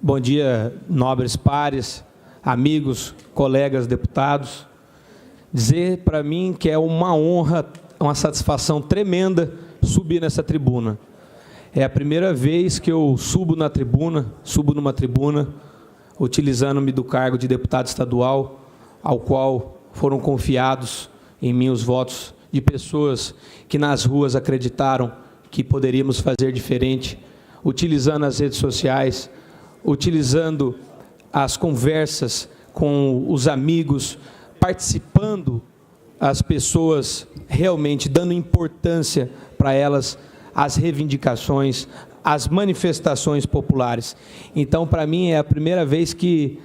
Bom dia, nobres pares, amigos, colegas deputados. Dizer para mim que é uma honra, uma satisfação tremenda subir nessa tribuna. É a primeira vez que eu subo numa tribuna, utilizando-me do cargo de deputado estadual, ao qual foram confiados em mim os votos de pessoas que nas ruas acreditaram que poderíamos fazer diferente, utilizando as redes sociais, utilizando as conversas com os amigos, participando as pessoas, realmente dando importância para elas, as reivindicações, as manifestações populares. Então, para mim, é a primeira vez que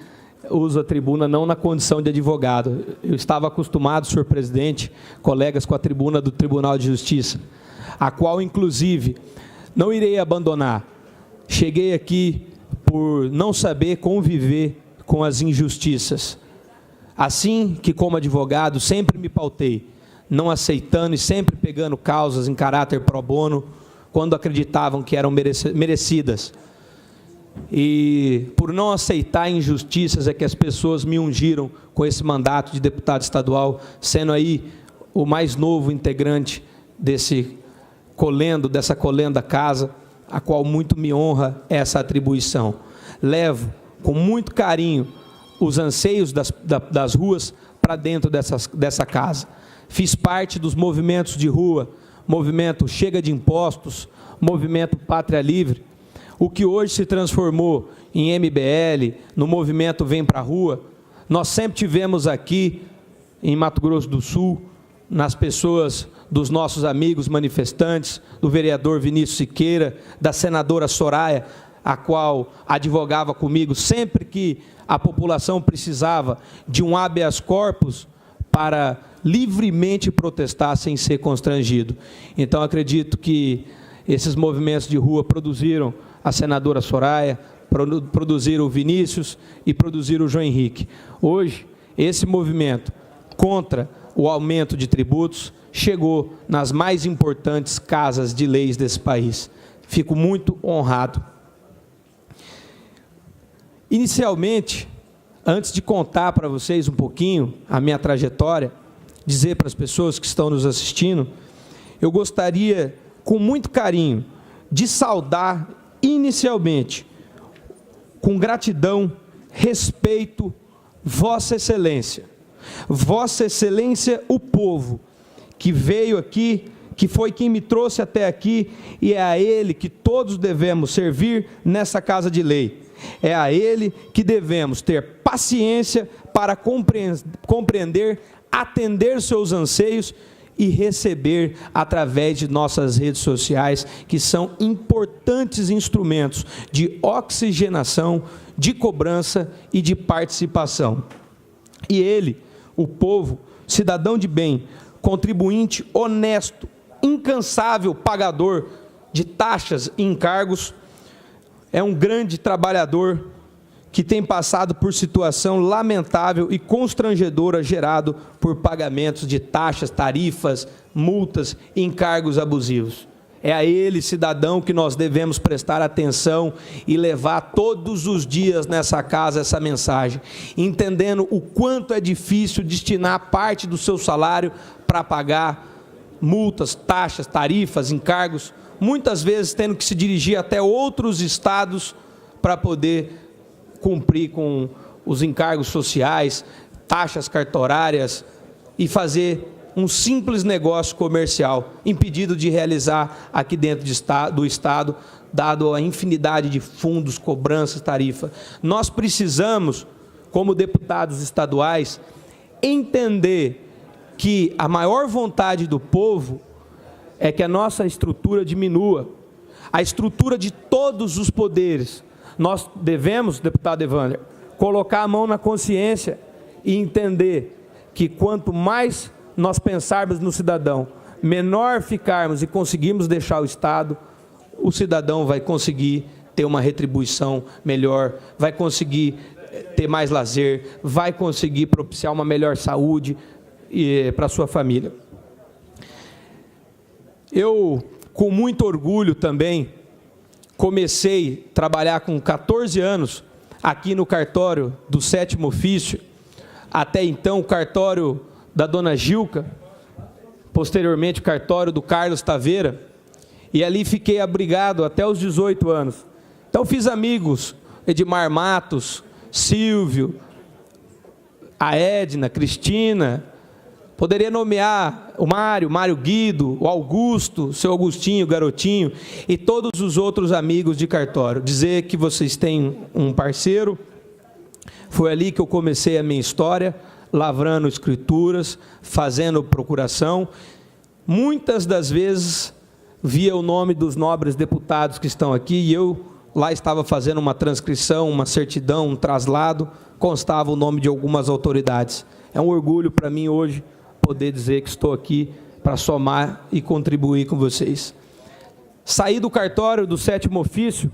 uso a tribuna não na condição de advogado. Eu estava acostumado, senhor presidente, colegas, com a tribuna do Tribunal de Justiça, a qual, inclusive, não irei abandonar. Cheguei aqui por não saber conviver com as injustiças. Assim que, como advogado, sempre me pautei, não aceitando e sempre pegando causas em caráter pro bono, quando acreditavam que eram merecidas. E por não aceitar injustiças é que as pessoas me ungiram com esse mandato de deputado estadual, sendo aí o mais novo integrante dessa colenda casa, a qual muito me honra essa atribuição. Levo com muito carinho os anseios das ruas para dentro dessa casa. Fiz parte dos movimentos de rua, movimento Chega de Impostos, movimento Pátria Livre, o que hoje se transformou em MBL, no movimento Vem para a Rua. Nós sempre tivemos aqui, em Mato Grosso do Sul, nas pessoas dos nossos amigos manifestantes, do vereador Vinícius Siqueira, da senadora Soraya, a qual advogava comigo sempre que a população precisava de um habeas corpus para livremente protestar sem ser constrangido. Então, acredito que esses movimentos de rua produziram a senadora Soraya, produziram o Vinícius e produziram o João Henrique. Hoje, esse movimento contra o aumento de tributos chegou nas mais importantes casas de leis desse país. Fico muito honrado. Inicialmente, antes de contar para vocês um pouquinho a minha trajetória, dizer para as pessoas que estão nos assistindo, eu gostaria, com muito carinho, de saudar inicialmente, com gratidão, respeito, Vossa Excelência. Vossa Excelência, o povo que veio aqui, que foi quem me trouxe até aqui, e é a ele que todos devemos servir nessa casa de lei. É a ele que devemos ter paciência para compreender, atender seus anseios e receber através de nossas redes sociais, que são importantes instrumentos de oxigenação, de cobrança e de participação. E ele, o povo, cidadão de bem, contribuinte honesto, incansável pagador de taxas e encargos, é um grande trabalhador que tem passado por situação lamentável e constrangedora gerado por pagamentos de taxas, tarifas, multas e encargos abusivos. É a ele, cidadão, que nós devemos prestar atenção e levar todos os dias nessa casa essa mensagem, entendendo o quanto é difícil destinar parte do seu salário para pagar multas, taxas, tarifas, encargos, muitas vezes tendo que se dirigir até outros estados para poder cumprir com os encargos sociais, taxas cartorárias e fazer um simples negócio comercial, impedido de realizar aqui dentro do Estado, dado a infinidade de fundos, cobranças, tarifa. Nós precisamos, como deputados estaduais, entender que a maior vontade do povo é que a nossa estrutura diminua, a estrutura de todos os poderes. Nós devemos, deputado Evander, colocar a mão na consciência e entender que quanto mais nós pensarmos no cidadão, menor ficarmos e conseguirmos deixar o Estado, o cidadão vai conseguir ter uma retribuição melhor, vai conseguir ter mais lazer, vai conseguir propiciar uma melhor saúde para a sua família. Eu, com muito orgulho também, comecei a trabalhar com 14 anos aqui no cartório do 7º ofício, até então o cartório da dona Gilca, posteriormente o cartório do Carlos Taveira, e ali fiquei abrigado até os 18 anos. Então fiz amigos, Edmar Matos, Silvio, a Edna, Cristina, poderia nomear o Mário Guido, o Augusto, o seu Augustinho, Garotinho, e todos os outros amigos de cartório. Dizer que vocês têm um parceiro, foi ali que eu comecei a minha história, lavrando escrituras, fazendo procuração. Muitas das vezes via o nome dos nobres deputados que estão aqui, e eu lá estava fazendo uma transcrição, uma certidão, um traslado, constava o nome de algumas autoridades. É um orgulho para mim hoje poder dizer que estou aqui para somar e contribuir com vocês. Saí do cartório do 7º ofício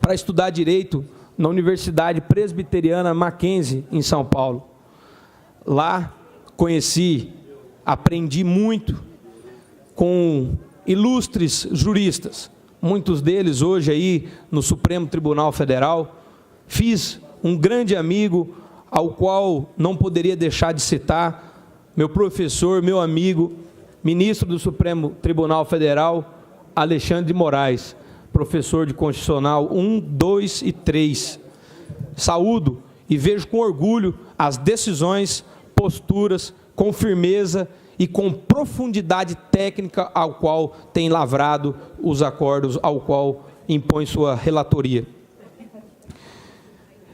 para estudar Direito na Universidade Presbiteriana Mackenzie, em São Paulo. Lá conheci, aprendi muito com ilustres juristas, muitos deles hoje aí no Supremo Tribunal Federal. Fiz um grande amigo, ao qual não poderia deixar de citar, meu professor, meu amigo, ministro do Supremo Tribunal Federal, Alexandre de Moraes, professor de Constitucional 1, 2 e 3. Saúdo e vejo com orgulho as decisões, posturas, com firmeza e com profundidade técnica ao qual tem lavrado os acordos ao qual impõe sua relatoria.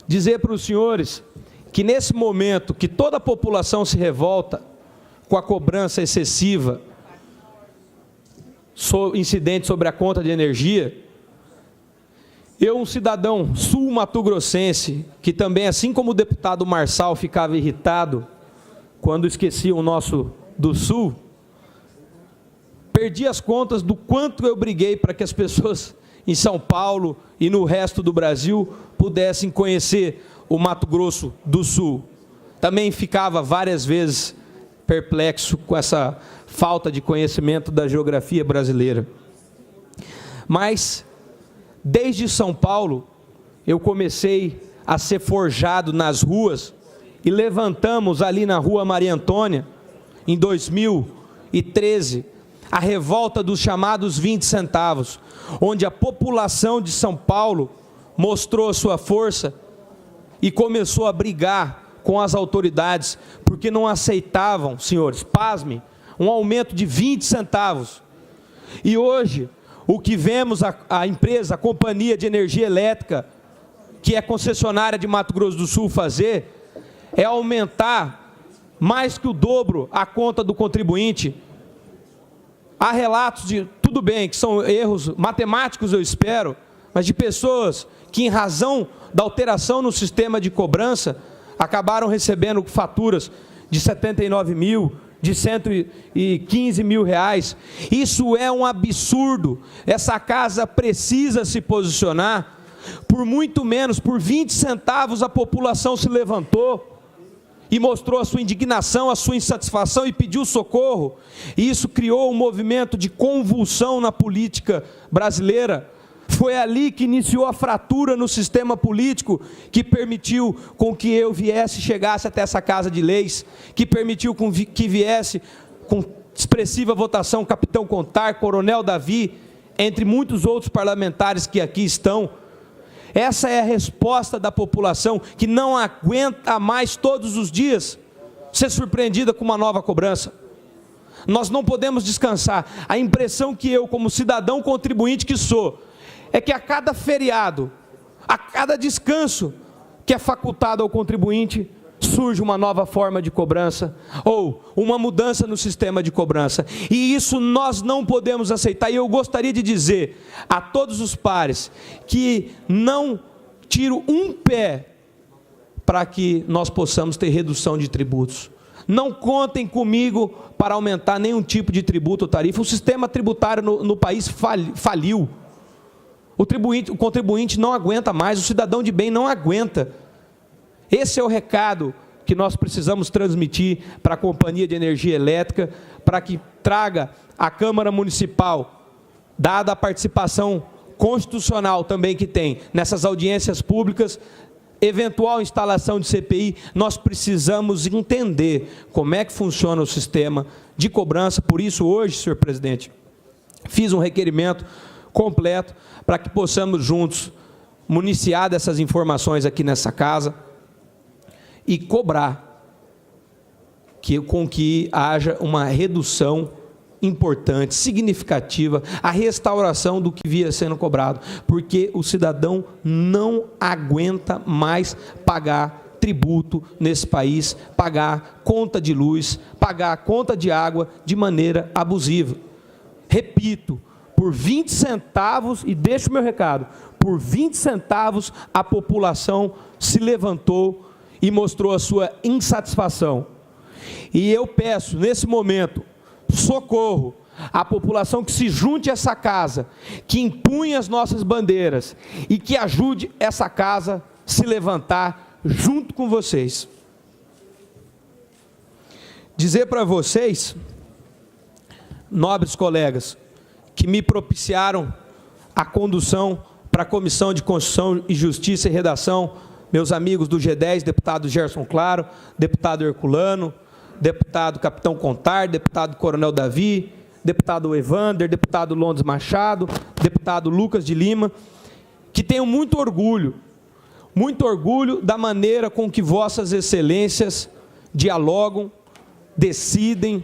Dizer para os senhores que nesse momento que toda a população se revolta com a cobrança excessiva, incidente sobre a conta de energia, eu, um cidadão sul-mato-grossense, que também, assim como o deputado Marçal, ficava irritado quando esqueciam o nosso do Sul, perdi as contas do quanto eu briguei para que as pessoas em São Paulo e no resto do Brasil pudessem conhecer o Mato Grosso do Sul. Também ficava várias vezes perplexo com essa falta de conhecimento da geografia brasileira. Mas, desde São Paulo, eu comecei a ser forjado nas ruas e levantamos ali na Rua Maria Antônia, em 2013, a revolta dos chamados 20 centavos, onde a população de São Paulo mostrou a sua força e começou a brigar com as autoridades, porque não aceitavam, senhores, pasmem, um aumento de 20 centavos. E hoje, o que vemos a empresa, a Companhia de Energia Elétrica, que é concessionária de Mato Grosso do Sul, fazer, é aumentar mais que o dobro a conta do contribuinte. Há relatos de, tudo bem, que são erros matemáticos, eu espero, mas de pessoas que, em razão da alteração no sistema de cobrança, acabaram recebendo faturas de 79 mil, de 115 mil reais. Isso é um absurdo. Essa casa precisa se posicionar. Por muito menos, por 20 centavos, a população se levantou e mostrou a sua indignação, a sua insatisfação e pediu socorro. E isso criou um movimento de convulsão na política brasileira. Foi ali que iniciou a fratura no sistema político, que permitiu com que eu chegasse até essa casa de leis, que permitiu que viesse com expressiva votação Capitão Contar, Coronel Davi, entre muitos outros parlamentares que aqui estão. Essa é a resposta da população, que não aguenta mais todos os dias ser surpreendida com uma nova cobrança. Nós não podemos descansar. A impressão que eu, como cidadão contribuinte que sou, é que a cada feriado, a cada descanso que é facultado ao contribuinte, surge uma nova forma de cobrança, ou uma mudança no sistema de cobrança. E isso nós não podemos aceitar. E eu gostaria de dizer a todos os pares que não tiro um pé para que nós possamos ter redução de tributos. Não contem comigo para aumentar nenhum tipo de tributo ou tarifa. O sistema tributário no país faliu. O contribuinte não aguenta mais, o cidadão de bem não aguenta. Esse é o recado que nós precisamos transmitir para a Companhia de Energia Elétrica, para que traga à Câmara Municipal, dada a participação constitucional também que tem nessas audiências públicas, eventual instalação de CPI, nós precisamos entender como é que funciona o sistema de cobrança. Por isso, hoje, senhor presidente, fiz um requerimento completo para que possamos juntos municiar dessas informações aqui nessa casa e cobrar com que haja uma redução importante, significativa, a restauração do que via sendo cobrado, porque o cidadão não aguenta mais pagar tributo nesse país, pagar conta de luz, pagar conta de água de maneira abusiva. Repito, por 20 centavos, e deixo o meu recado, por 20 centavos a população se levantou e mostrou a sua insatisfação. E eu peço, nesse momento, socorro à população que se junte a essa casa, que empunhe as nossas bandeiras e que ajude essa casa a se levantar junto com vocês. Dizer para vocês, nobres colegas, que me propiciaram a condução para a Comissão de Constituição e Justiça e Redação, meus amigos do G10, deputado Gerson Claro, deputado Herculano, deputado Capitão Contar, deputado Coronel Davi, deputado Evander, deputado Londres Machado, deputado Lucas de Lima, que tenho muito orgulho da maneira com que vossas excelências dialogam, decidem,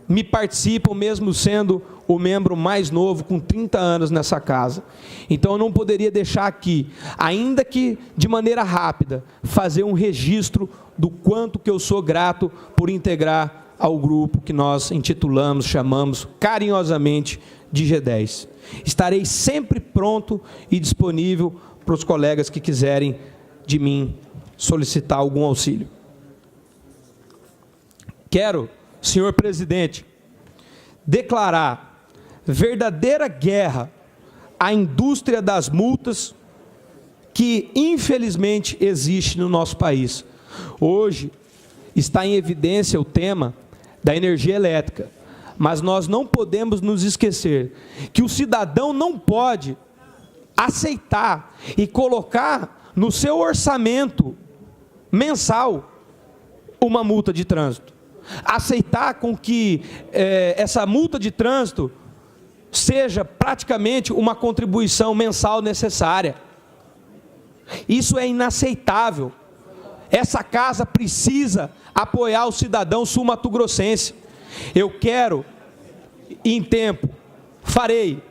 me participam, mesmo sendo o membro mais novo, com 30 anos nessa casa. Então, eu não poderia deixar aqui, ainda que de maneira rápida, fazer um registro do quanto que eu sou grato por integrar ao grupo que nós intitulamos, chamamos carinhosamente de G10. Estarei sempre pronto e disponível para os colegas que quiserem de mim solicitar algum auxílio. Quero, senhor presidente, declarar verdadeira guerra à indústria das multas que, infelizmente, existe no nosso país. Hoje está em evidência o tema da energia elétrica, mas nós não podemos nos esquecer que o cidadão não pode aceitar e colocar no seu orçamento mensal uma multa de trânsito. Aceitar com que essa multa de trânsito seja praticamente uma contribuição mensal necessária. Isso é inaceitável. Essa casa precisa apoiar o cidadão sul-mato-grossense. Eu quero, em tempo, farei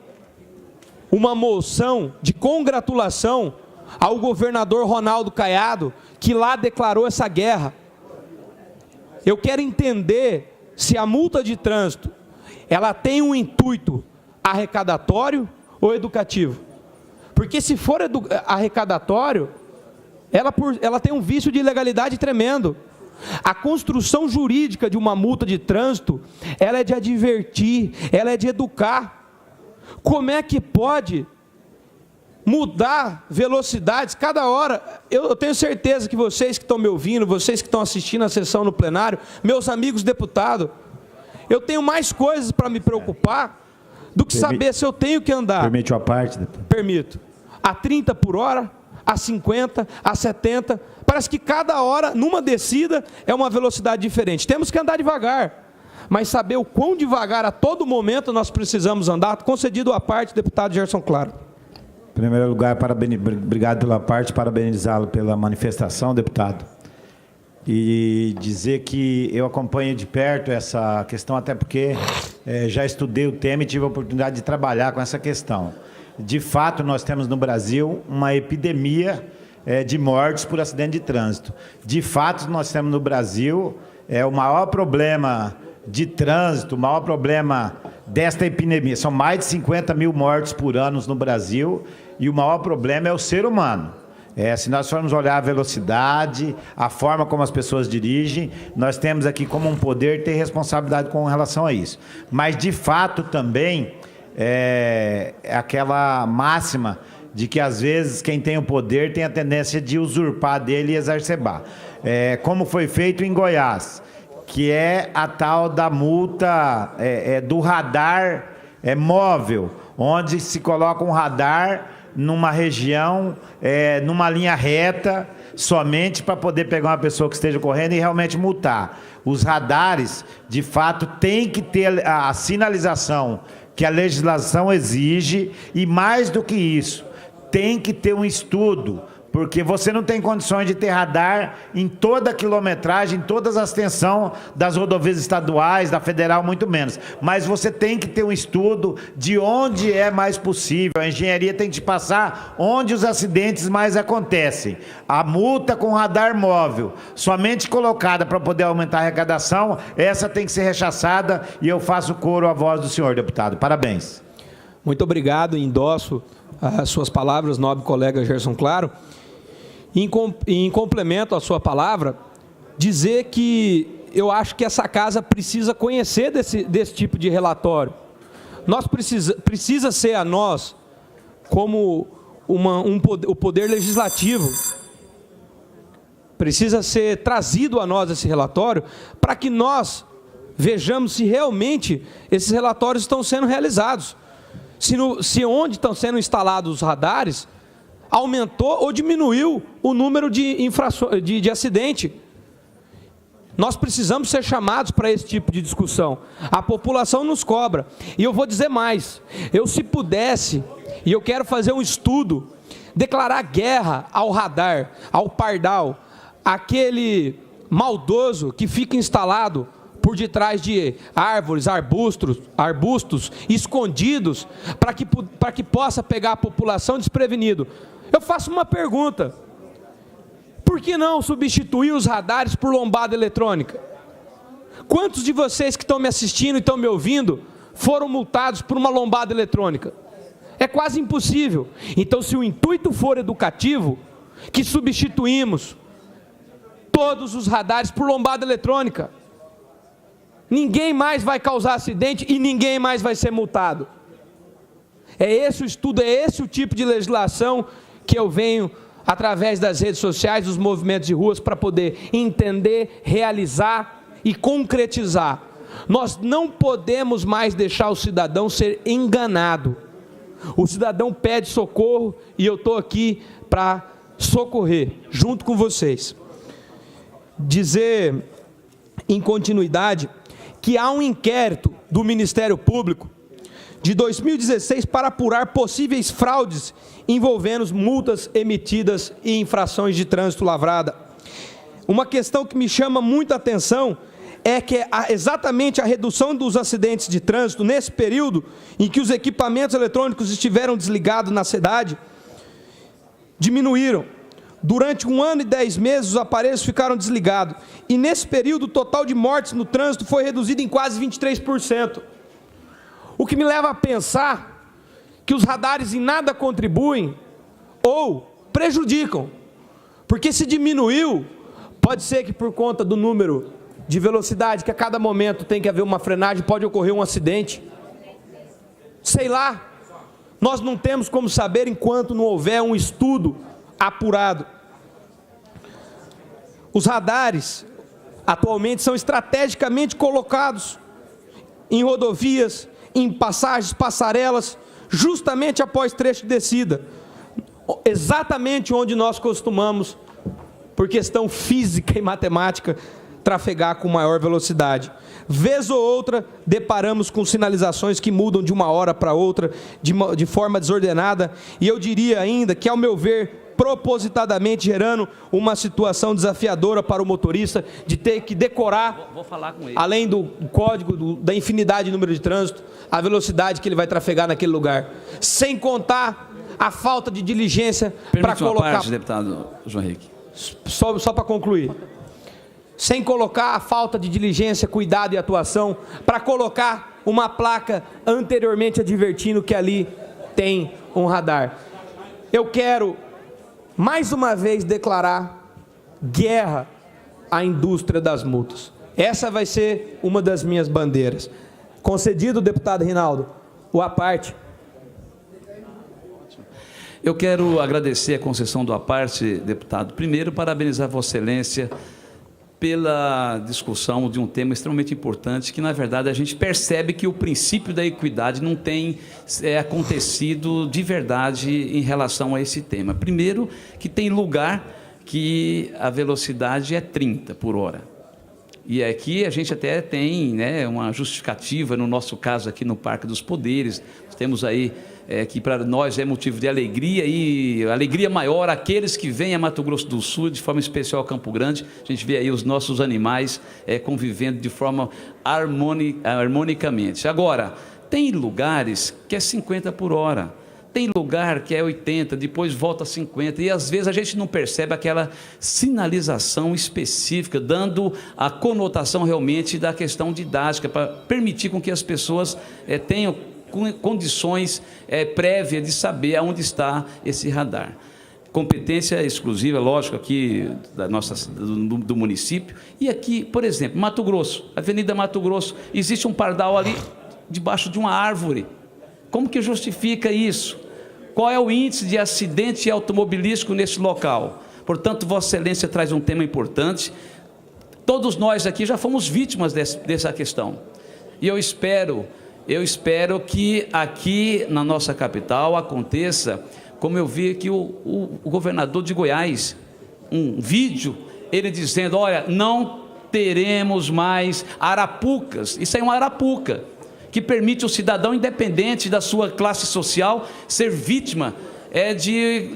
uma moção de congratulação ao governador Ronaldo Caiado, que lá declarou essa guerra. Eu quero entender se a multa de trânsito, ela tem um intuito arrecadatório ou educativo. Porque se for arrecadatório, ela tem um vício de ilegalidade tremendo. A construção jurídica de uma multa de trânsito, ela é de advertir, ela é de educar. Como é que pode mudar velocidades cada hora? Eu tenho certeza que vocês que estão me ouvindo, vocês que estão assistindo a sessão no plenário, meus amigos deputados, eu tenho mais coisas para me preocupar do que saber se eu tenho que andar. Permite uma parte, deputado? Permito. A 30 por hora, a 50, a 70. Parece que cada hora, numa descida, é uma velocidade diferente. Temos que andar devagar, mas saber o quão devagar a todo momento nós precisamos andar. Concedido a parte, deputado Gerson Claro. Em primeiro lugar, obrigado pela parte, parabenizá-lo pela manifestação, deputado. E dizer que eu acompanho de perto essa questão, até porque já estudei o tema e tive a oportunidade de trabalhar com essa questão. De fato, nós temos no Brasil uma epidemia de mortes por acidente de trânsito. De fato, nós temos no Brasil o maior problema de trânsito, o maior problema desta epidemia. São mais de 50 mil mortes por ano no Brasil e o maior problema é o ser humano. Se nós formos olhar a velocidade, a forma como as pessoas dirigem, nós temos aqui como um poder ter responsabilidade com relação a isso. Mas, de fato, também aquela máxima de que, às vezes, quem tem o poder tem a tendência de usurpar dele e exacerbar. Como foi feito em Goiás, que é a tal da multa do radar móvel, onde se coloca um radar numa região, numa linha reta, somente para poder pegar uma pessoa que esteja correndo e realmente multar. Os radares, de fato, têm que ter a sinalização que a legislação exige e, mais do que isso, tem que ter um estudo, porque você não tem condições de ter radar em toda a quilometragem, em todas as extensões das rodovias estaduais, da federal, muito menos. Mas você tem que ter um estudo de onde é mais possível. A engenharia tem que te passar onde os acidentes mais acontecem. A multa com radar móvel, somente colocada para poder aumentar a arrecadação, essa tem que ser rechaçada, e eu faço coro à voz do senhor deputado. Parabéns. Muito obrigado, endosso as suas palavras, nobre colega Gerson Claro. Em complemento à sua palavra, dizer que eu acho que essa casa precisa conhecer desse tipo de relatório. Precisa ser a nós, como o poder legislativo, precisa ser trazido a nós esse relatório, para que nós vejamos se realmente esses relatórios estão sendo realizados. Se onde estão sendo instalados os radares, aumentou ou diminuiu o número de acidente. Nós precisamos ser chamados para esse tipo de discussão. A população nos cobra. E eu vou dizer mais, se pudesse, e eu quero fazer um estudo, declarar guerra ao radar, ao pardal, aquele maldoso que fica instalado por detrás de árvores, arbustos escondidos, para que possa pegar a população desprevenido. Eu faço uma pergunta: por que não substituir os radares por lombada eletrônica? Quantos de vocês que estão me assistindo e estão me ouvindo foram multados por uma lombada eletrônica? É quase impossível. Então, se o intuito for educativo, que substituímos todos os radares por lombada eletrônica. Ninguém mais vai causar acidente e ninguém mais vai ser multado. É esse o estudo, é esse o tipo de legislação que eu venho, através das redes sociais, dos movimentos de ruas, para poder entender, realizar e concretizar. Nós não podemos mais deixar o cidadão ser enganado. O cidadão pede socorro e eu estou aqui para socorrer, junto com vocês. Dizer, em continuidade, que há um inquérito do Ministério Público de 2016 para apurar possíveis fraudes envolvendo multas emitidas e infrações de trânsito lavrada. Uma questão que me chama muita atenção é que exatamente a redução dos acidentes de trânsito nesse período em que os equipamentos eletrônicos estiveram desligados na cidade, diminuíram. Durante 1 ano e 10 meses, os aparelhos ficaram desligados. E nesse período, o total de mortes no trânsito foi reduzido em quase 23%. O que me leva a pensar que os radares em nada contribuem ou prejudicam. Porque se diminuiu, pode ser que por conta do número de velocidade, que a cada momento tem que haver uma frenagem, pode ocorrer um acidente. Sei lá, nós não temos como saber enquanto não houver um estudo apurado. Os radares atualmente são estrategicamente colocados em rodovias, em passagens, passarelas, justamente após trecho de descida, exatamente onde nós costumamos, por questão física e matemática, trafegar com maior velocidade. Vez ou outra, deparamos com sinalizações que mudam de uma hora para outra, de forma desordenada, e eu diria ainda que, ao meu ver, propositadamente gerando uma situação desafiadora para o motorista, de ter que decorar, além do código, da infinidade de número de trânsito, a velocidade que ele vai trafegar naquele lugar. Sem contar a falta de diligência para colocar... Parte, deputado João Henrique. Só para concluir. Sem colocar a falta de diligência, cuidado e atuação, para colocar uma placa anteriormente advertindo que ali tem um radar. Eu quero, mais uma vez, declarar guerra à indústria das multas. Essa vai ser uma das minhas bandeiras. Concedido, deputado Rinaldo, o à parte. Eu quero agradecer a concessão do à parte, deputado. Primeiro, parabenizar Vossa Excelência pela discussão de um tema extremamente importante, que na verdade a gente percebe que o princípio da equidade não tem acontecido de verdade em relação a esse tema. Primeiro, que tem lugar que a velocidade é 30 por hora. E aqui a gente até tem, né, uma justificativa, no nosso caso aqui no Parque dos Poderes, temos aí que para nós é motivo de alegria, e alegria maior aqueles que vêm a Mato Grosso do Sul, de forma especial a Campo Grande. A gente vê aí os nossos animais convivendo de forma harmonicamente. Agora, tem lugares que é 50 por hora, tem lugar que é 80, depois volta a 50, e às vezes a gente não percebe aquela sinalização específica, dando a conotação realmente da questão didática, para permitir com que as pessoas tenham condições prévias de saber aonde está esse radar. Competência exclusiva, lógico, aqui do município. E aqui, por exemplo, Mato Grosso, Avenida Mato Grosso, existe um pardal ali debaixo de uma árvore. Como que justifica isso? Qual é o índice de acidente automobilístico nesse local? Portanto, Vossa Excelência traz um tema importante. Todos nós aqui já fomos vítimas dessa questão. E eu espero que aqui na nossa capital aconteça, como eu vi aqui o governador de Goiás, um vídeo, ele dizendo, olha, não teremos mais arapucas. Isso aí é uma arapuca, que permite o cidadão, independente da sua classe social, ser vítima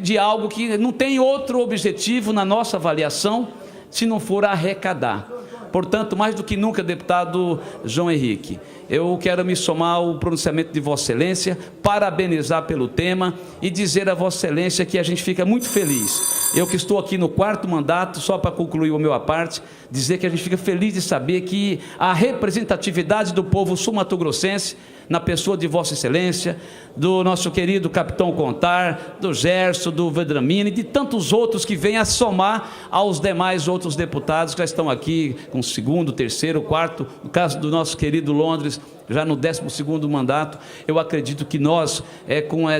de algo que não tem outro objetivo na nossa avaliação, se não for arrecadar. Portanto, mais do que nunca, deputado João Henrique, eu quero me somar ao pronunciamento de Vossa Excelência, parabenizar pelo tema e dizer a Vossa Excelência que a gente fica muito feliz. Eu que estou aqui no 4º mandato, só para concluir o meu à parte, dizer que a gente fica feliz de saber que a representatividade do povo sul-mato-grossense, na pessoa de Vossa Excelência, do nosso querido capitão Contar, do Gerson, do Vedramini e de tantos outros que vêm a somar aos demais outros deputados que já estão aqui com 2º, 3º, 4º, no caso do nosso querido Londres, já no 12º mandato. Eu acredito que nós,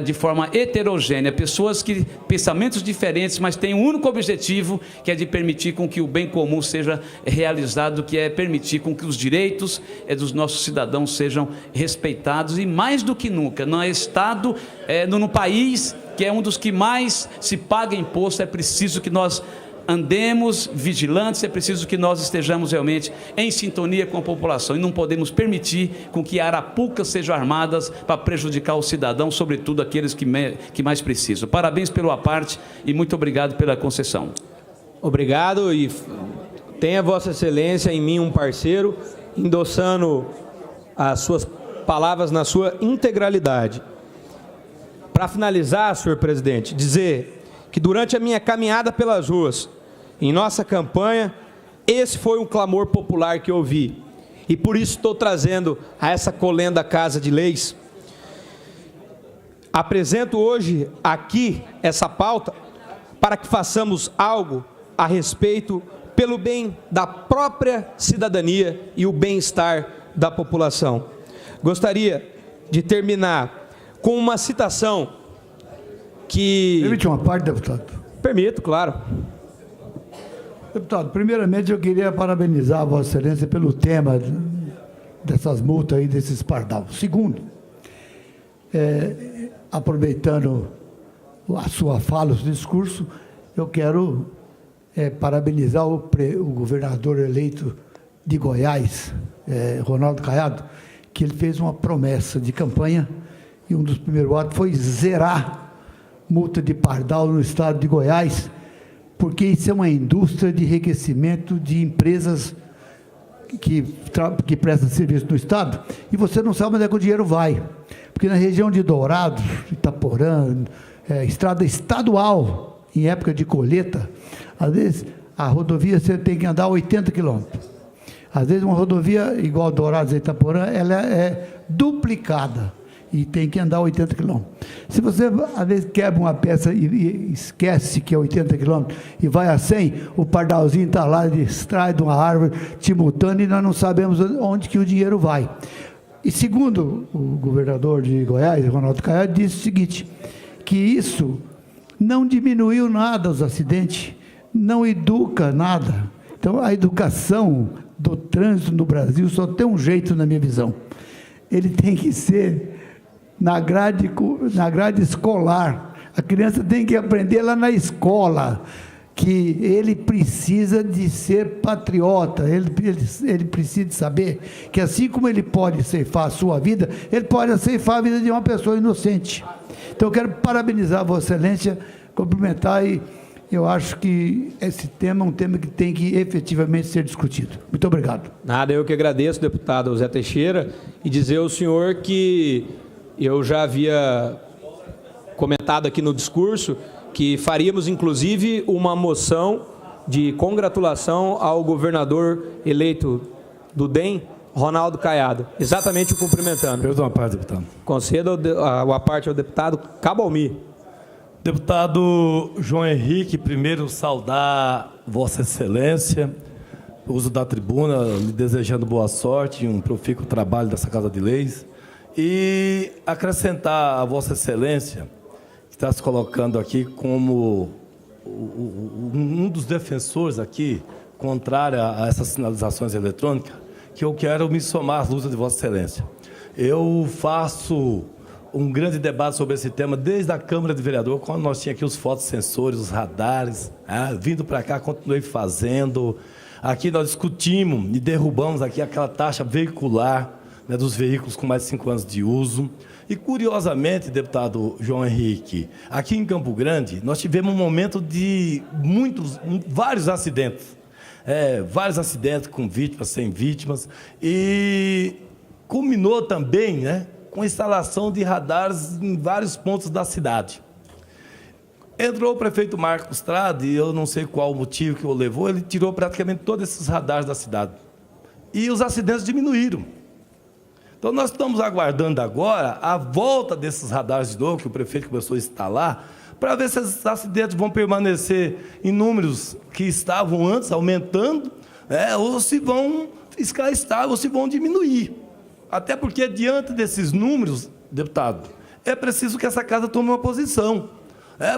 de forma heterogênea, pessoas que pensamentos diferentes, mas têm um único objetivo, que é de permitir com que o bem comum seja realizado, que é permitir com que os direitos dos nossos cidadãos sejam respeitados, e mais do que nunca, no Estado, no país, que é um dos que mais se paga imposto, é preciso que nós andemos vigilantes, é preciso que nós estejamos realmente em sintonia com a população, e não podemos permitir com que arapucas sejam armadas para prejudicar o cidadão, sobretudo aqueles que mais precisam. Parabéns pelo à parte e muito obrigado pela concessão. Obrigado, e tenha Vossa Excelência em mim um parceiro, endossando as suas palavras na sua integralidade. Para finalizar, senhor presidente, dizer que durante a minha caminhada pelas ruas, em nossa campanha, esse foi um clamor popular que eu ouvi. E por isso estou trazendo a essa colenda Casa de Leis. Apresento hoje aqui essa pauta para que façamos algo a respeito pelo bem da própria cidadania e o bem-estar da população. Gostaria de terminar com uma citação que... Permite uma parte, deputado? Permito, claro. Deputado, primeiramente eu queria parabenizar a Vossa Excelência pelo tema dessas multas aí, desses pardal. Segundo, aproveitando a sua fala, o seu discurso, eu quero parabenizar o governador eleito de Goiás, Ronaldo Caiado, que ele fez uma promessa de campanha, e um dos primeiros atos foi zerar multa de pardal no estado de Goiás, porque isso é uma indústria de enriquecimento de empresas que prestam serviço no estado, e você não sabe onde é que o dinheiro vai, porque na região de Dourados, Itaporã, estrada estadual, em época de colheita, às vezes a rodovia você tem que andar 80 quilômetros. Às vezes uma rodovia igual a Dourados e Itaporã, ela é duplicada e tem que andar 80 quilômetros. Se você, às vezes, quebra uma peça e esquece que é 80 quilômetros e vai a 100, o pardalzinho está lá, distrai de uma árvore, te multando, e nós não sabemos onde que o dinheiro vai. E segundo o governador de Goiás, Ronaldo Caiado, disse o seguinte, que isso não diminuiu nada os acidentes, não educa nada, Então, a educação do trânsito no Brasil só tem um jeito, na minha visão. Ele tem que ser na grade escolar. A criança tem que aprender lá na escola que ele precisa de ser patriota, ele precisa de saber que assim como ele pode ceifar a sua vida, ele pode ceifar a vida de uma pessoa inocente. Então eu quero parabenizar a Vossa Excelência, cumprimentar, e eu acho que esse tema é um tema que tem que efetivamente ser discutido. Muito obrigado. Nada, eu que agradeço, deputado Zé Teixeira, e dizer ao senhor que eu já havia comentado aqui no discurso que faríamos, inclusive, uma moção de congratulação ao governador eleito do DEM, Ronaldo Caiado. Exatamente o cumprimentando. Perdão a parte, deputado. Conceda a parte ao deputado Cabalmi. Deputado João Henrique, primeiro saudar Vossa Excelência, o uso da tribuna, lhe desejando boa sorte e um profícuo trabalho dessa Casa de Leis, e acrescentar a Vossa Excelência, que está se colocando aqui como um dos defensores aqui, contrário a essas sinalizações eletrônicas, que eu quero me somar às lutas de Vossa Excelência. Eu faço um grande debate sobre esse tema desde a Câmara de Vereadores, quando nós tínhamos aqui os fotossensores, os radares, vindo para cá, continuei fazendo. Aqui nós discutimos e derrubamos aqui aquela taxa veicular, né, dos veículos com mais de 5 anos de uso. E, curiosamente, deputado João Henrique, aqui em Campo Grande, nós tivemos um momento de vários acidentes. Vários acidentes com vítimas, sem vítimas, e culminou também, né, com a instalação de radares em vários pontos da cidade. Entrou o prefeito Marcos Trade, e eu não sei qual o motivo que o levou, ele tirou praticamente todos esses radares da cidade. E os acidentes diminuíram. Então, nós estamos aguardando agora a volta desses radares de novo, que o prefeito começou a instalar, para ver se esses acidentes vão permanecer em números que estavam antes, aumentando, ou se vão ficar estáveis, ou se vão diminuir. Até porque, diante desses números, deputado, é preciso que essa casa tome uma posição.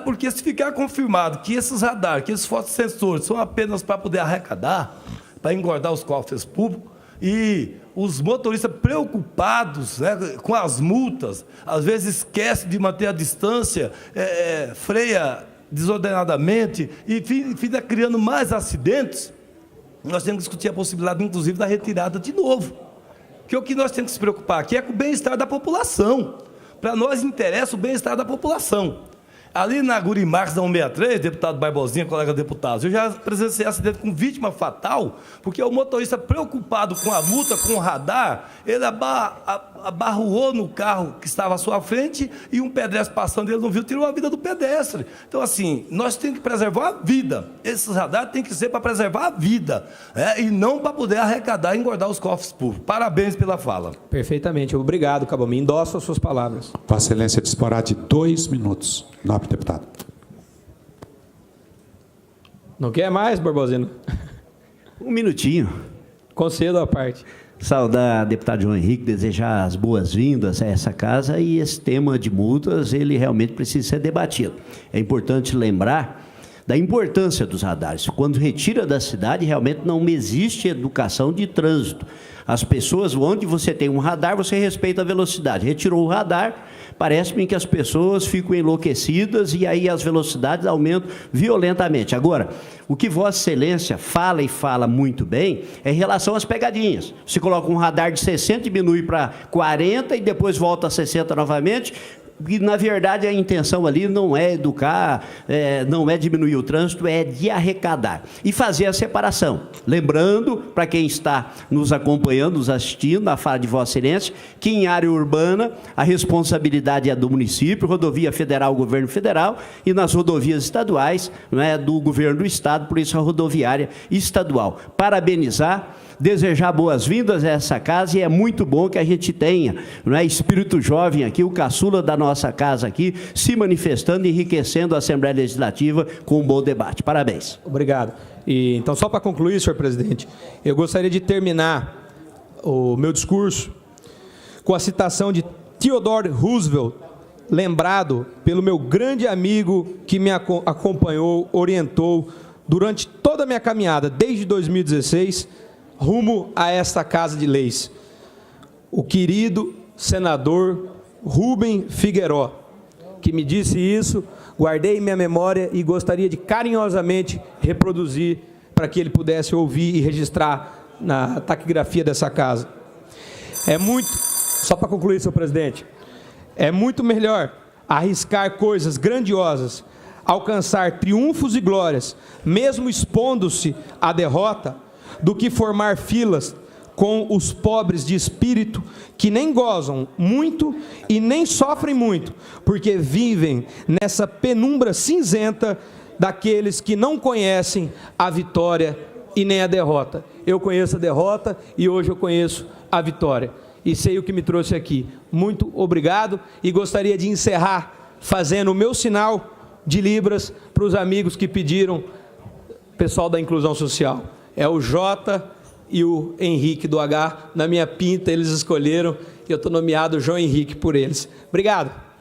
Porque se ficar confirmado que esses radares, que esses fotossensores são apenas para poder arrecadar, para engordar os cofres públicos, e os motoristas preocupados, né, com as multas, às vezes esquecem de manter a distância, freia desordenadamente e fica criando mais acidentes, nós temos que discutir a possibilidade, inclusive, da retirada de novo. Porque o que nós temos que se preocupar aqui é com o bem-estar da população. Para nós interessa o bem-estar da população. Ali na Guri Marques, da 163, deputado Barbosinha, colega deputado, eu já presenciei acidente com vítima fatal, porque o motorista preocupado com a multa, com o radar, ele abarroou no carro que estava à sua frente e um pedestre passando, ele não viu, tirou a vida do pedestre. Então, assim, nós temos que preservar a vida. Esses radares têm que ser para preservar a vida, e não para poder arrecadar e engordar os cofres públicos. Parabéns pela fala. Perfeitamente. Obrigado, Cabalmi. Endosso as suas palavras. Vossa Excelência disporá de 2 minutos. Nobre deputado. Não quer mais, Barbosino? Um minutinho. Concedo a parte. Saudar o deputado João Henrique, desejar as boas-vindas a essa casa, e esse tema de multas, ele realmente precisa ser debatido. É importante lembrar da importância dos radares. Quando retira da cidade, realmente não existe educação de trânsito. As pessoas, onde você tem um radar, você respeita a velocidade. Retirou o radar, parece-me que as pessoas ficam enlouquecidas e aí as velocidades aumentam violentamente. Agora, o que Vossa Excelência fala e fala muito bem é em relação às pegadinhas. Você coloca um radar de 60, diminui para 40 e depois volta a 60 novamente. E, na verdade, a intenção ali não é educar, não é diminuir o trânsito, é de arrecadar. E fazer a separação. Lembrando, para quem está nos acompanhando, nos assistindo, na fala de Vossa Excelência, que em área urbana a responsabilidade é do município, rodovia federal, governo federal, e nas rodovias estaduais, do governo do estado, por isso a rodoviária estadual. Parabenizar, desejar boas-vindas a essa casa, e é muito bom que a gente tenha espírito jovem aqui, o caçula da nossa casa aqui, se manifestando e enriquecendo a Assembleia Legislativa com um bom debate. Parabéns. Obrigado. E, então, só para concluir, senhor presidente, eu gostaria de terminar o meu discurso com a citação de Theodore Roosevelt, lembrado pelo meu grande amigo que me acompanhou, orientou durante toda a minha caminhada, desde 2016, rumo a esta Casa de Leis. O querido senador Rubem Figueiró, que me disse isso, guardei em minha memória e gostaria de carinhosamente reproduzir para que ele pudesse ouvir e registrar na taquigrafia dessa casa. Só para concluir, senhor presidente, é muito melhor arriscar coisas grandiosas, alcançar triunfos e glórias, mesmo expondo-se à derrota, do que formar filas com os pobres de espírito que nem gozam muito e nem sofrem muito, porque vivem nessa penumbra cinzenta daqueles que não conhecem a vitória e nem a derrota. Eu conheço a derrota e hoje eu conheço a vitória. E sei o que me trouxe aqui. Muito obrigado e gostaria de encerrar fazendo o meu sinal de Libras para os amigos que pediram, pessoal da inclusão social. É o J e o Henrique do H, na minha pinta eles escolheram e eu estou nomeado João Henrique por eles. Obrigado.